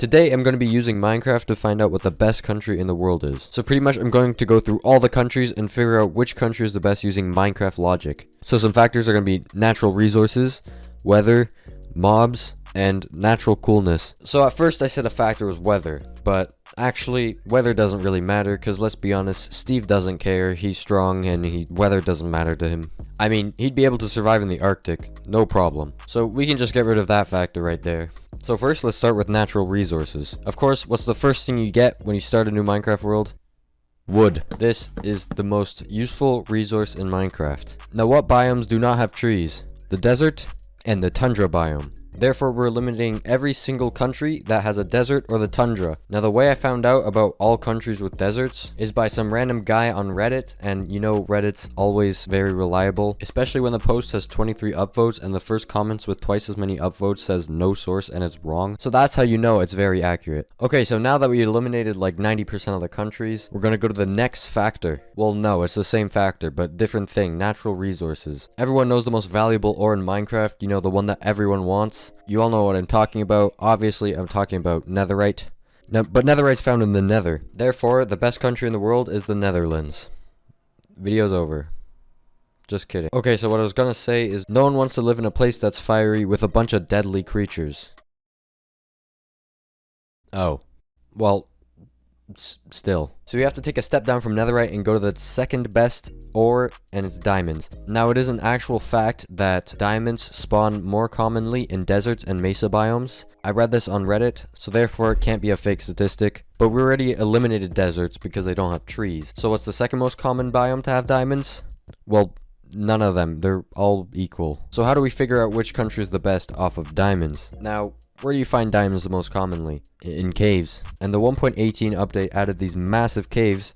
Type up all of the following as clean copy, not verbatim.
Today, I'm going to be using Minecraft to find out what the best country in the world is. So pretty much, I'm going to go through all the countries and figure out which country is the best using Minecraft logic. So some factors are going to be natural resources, weather, mobs, and natural coolness. So at first I said a factor was weather, but actually weather doesn't really matter because let's be honest, Steve doesn't care. He's strong and weather doesn't matter to him. I mean, he'd be able to survive in the Arctic, no problem. So we can just get rid of that factor right there. So first, let's start with natural resources. Of course, what's the first thing you get when you start a new Minecraft world? Wood. This is the most useful resource in Minecraft. Now, what biomes do not have trees? The desert and the tundra biome. Therefore, we're eliminating every single country that has a desert or the tundra. Now, the way I found out about all countries with deserts is by some random guy on Reddit, and you know Reddit's always very reliable, especially when the post has 23 upvotes and the first comments with twice as many upvotes says no source and it's wrong. So that's how you know it's very accurate. Okay, so now that we eliminated like 90% of the countries, we're gonna go to the next factor. Well, no, it's the same factor, but different thing, natural resources. Everyone knows the most valuable ore in Minecraft, you know, the one that everyone wants. You all know what I'm talking about. Obviously, I'm talking about netherite. Now, but netherite's found in the nether. Therefore, the best country in the world is the Netherlands. Video's over. Just kidding. Okay, so what I was gonna say is no one wants to live in a place that's fiery with a bunch of deadly creatures. Oh. Well, still. So you have to take a step down from netherite and go to the second best ore, and it's diamonds. Now, it is an actual fact that diamonds spawn more commonly in deserts and mesa biomes. I read this on Reddit, so therefore it can't be a fake statistic. But we already eliminated deserts because they don't have trees. So what's the second most common biome to have diamonds? Well, none of them. They're all equal. So how do we figure out which country is the best off of diamonds? Now, where do you find diamonds the most commonly? In caves. And the 1.18 update added these massive caves,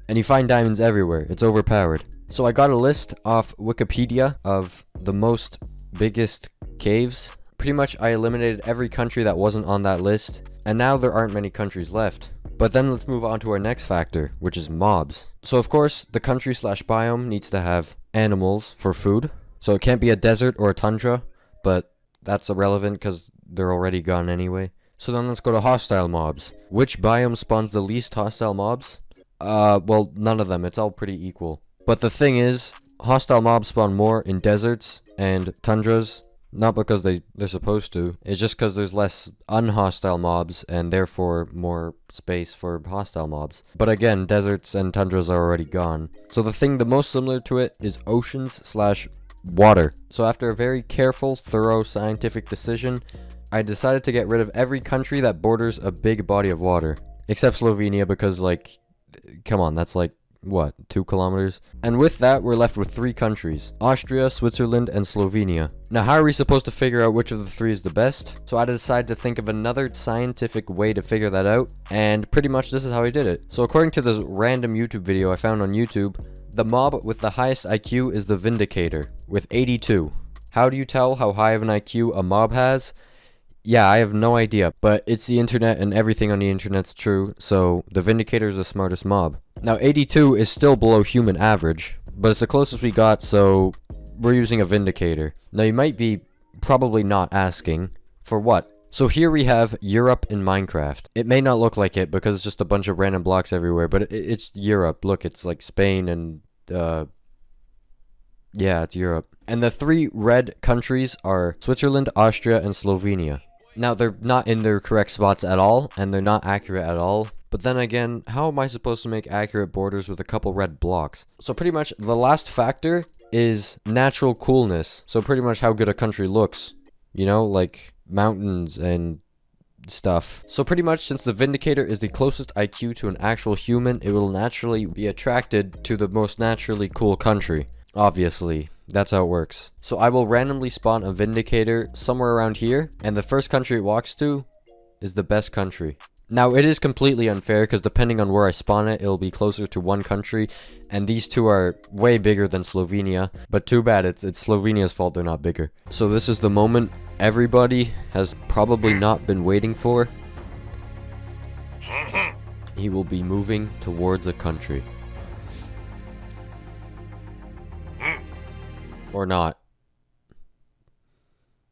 and you find diamonds everywhere. It's overpowered. So I got a list off Wikipedia of the most biggest caves. Pretty much I eliminated every country that wasn't on that list, and now there aren't many countries left. But then let's move on to our next factor, which is mobs. So of course, the country slash biome needs to have animals for food. So it can't be a desert or a tundra, but that's irrelevant because they're already gone anyway. So then let's go to hostile mobs. Which biome spawns the least hostile mobs? Well, none of them. It's all pretty equal. But the thing is, hostile mobs spawn more in deserts and tundras. Not because they're supposed to. It's just because there's less unhostile mobs and therefore more space for hostile mobs. But again, deserts and tundras are already gone. So the thing the most similar to it is oceans slash water. So after a very careful, thorough, scientific decision, I decided to get rid of every country that borders a big body of water. Except Slovenia because, like, come on, that's like, what, 2 kilometers? And with that, we're left with 3 countries. Austria, Switzerland, and Slovenia. Now, how are we supposed to figure out which of the 3 is the best? So I decided to think of another scientific way to figure that out, and pretty much this is how I did it. So according to this random YouTube video I found on YouTube, the mob with the highest IQ is the Vindicator, with 82. How do you tell how high of an IQ a mob has? Yeah, I have no idea, but it's the internet and everything on the internet's true, so the Vindicator is the smartest mob. Now, 82 is still below human average, but it's the closest we got, so we're using a Vindicator. Now, you might be probably not asking, for what? So here we have Europe in Minecraft. It may not look like it because it's just a bunch of random blocks everywhere, but it's Europe. Look, it's like Spain and, yeah, it's Europe. And the 3 red countries are Switzerland, Austria, and Slovenia. Now, they're not in their correct spots at all, and they're not accurate at all. But then again, how am I supposed to make accurate borders with a couple red blocks? So pretty much, the last factor is natural coolness. So pretty much how good a country looks. You know, like mountains and stuff. So pretty much, since the Vindicator is the closest IQ to an actual human, it will naturally be attracted to the most naturally cool country. Obviously. That's how it works. So I will randomly spawn a Vindicator somewhere around here, and the first country it walks to is the best country. Now, it is completely unfair, because depending on where I spawn it, it'll be closer to one country, and these 2 are way bigger than Slovenia, but too bad, it's Slovenia's fault they're not bigger. So this is the moment everybody has probably not been waiting for. He will be moving towards a country. Or not.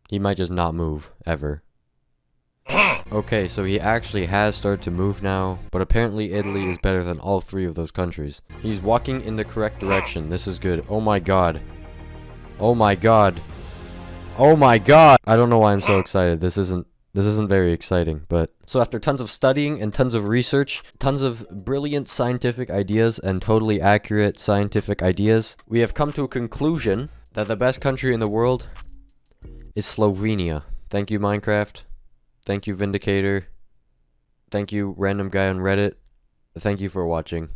He might just not move, ever. Okay, so he actually has started to move now, but apparently Italy is better than all 3 of those countries. He's walking in the correct direction. This is good. Oh my god. Oh my god. Oh my god! I don't know why I'm so excited. This isn't very exciting, but... So after tons of studying and tons of research, tons of brilliant scientific ideas and totally accurate scientific ideas, we have come to a conclusion that the best country in the world is Slovenia. Thank you, Minecraft. Thank you, Vindicator. Thank you, random guy on Reddit. Thank you for watching.